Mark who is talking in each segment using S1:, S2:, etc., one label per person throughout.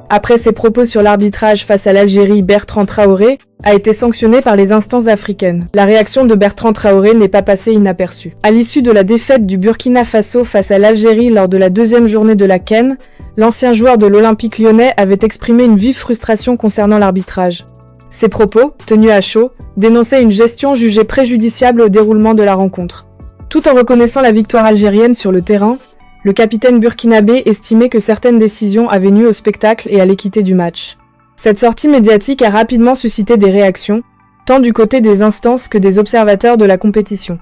S1: Après ses propos sur l'arbitrage face à l'Algérie, Bertrand Traoré a été sanctionné par les instances africaines. La réaction de Bertrand Traoré n'est pas passée inaperçue. À l'issue de la défaite du Burkina Faso face à l'Algérie lors de la deuxième journée de la CAN, l'ancien joueur de l'Olympique lyonnais avait exprimé une vive frustration concernant l'arbitrage. Ses propos, tenus à chaud, dénonçaient une gestion jugée préjudiciable au déroulement de la rencontre. Tout en reconnaissant la victoire algérienne sur le terrain, le capitaine burkinabé estimait que certaines décisions avaient nui au spectacle et à l'équité du match. Cette sortie médiatique a rapidement suscité des réactions, tant du côté des instances que des observateurs de la compétition.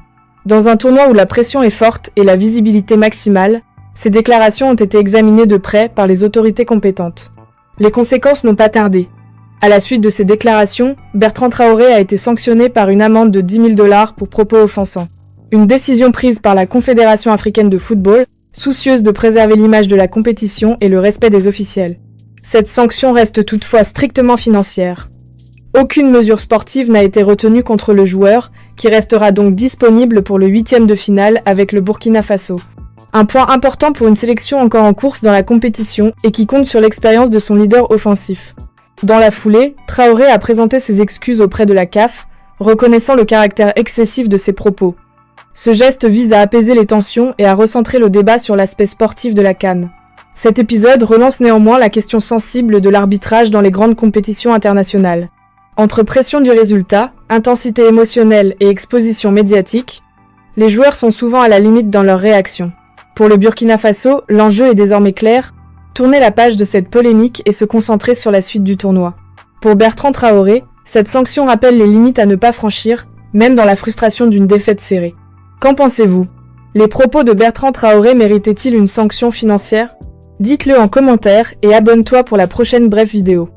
S1: Dans un tournoi où la pression est forte et la visibilité maximale, ces déclarations ont été examinées de près par les autorités compétentes. Les conséquences n'ont pas tardé. À la suite de ces déclarations, Bertrand Traoré a été sanctionné par une amende de 10 000 $ pour propos offensants. Une décision prise par la Confédération africaine de football, soucieuse de préserver l'image de la compétition et le respect des officiels. Cette sanction reste toutefois strictement financière. Aucune mesure sportive n'a été retenue contre le joueur, qui restera donc disponible pour le 8e de finale avec le Burkina Faso. Un point important pour une sélection encore en course dans la compétition et qui compte sur l'expérience de son leader offensif. Dans la foulée, Traoré a présenté ses excuses auprès de la CAF, reconnaissant le caractère excessif de ses propos. Ce geste vise à apaiser les tensions et à recentrer le débat sur l'aspect sportif de la CAN. Cet épisode relance néanmoins la question sensible de l'arbitrage dans les grandes compétitions internationales. Entre pression du résultat, intensité émotionnelle et exposition médiatique, les joueurs sont souvent à la limite dans leurs réactions. Pour le Burkina Faso, l'enjeu est désormais clair, tourner la page de cette polémique et se concentrer sur la suite du tournoi. Pour Bertrand Traoré, cette sanction rappelle les limites à ne pas franchir, même dans la frustration d'une défaite serrée. Qu'en pensez-vous? Les propos de Bertrand Traoré méritaient-ils une sanction financière? Dites-le en commentaire et abonne-toi pour la prochaine brève vidéo.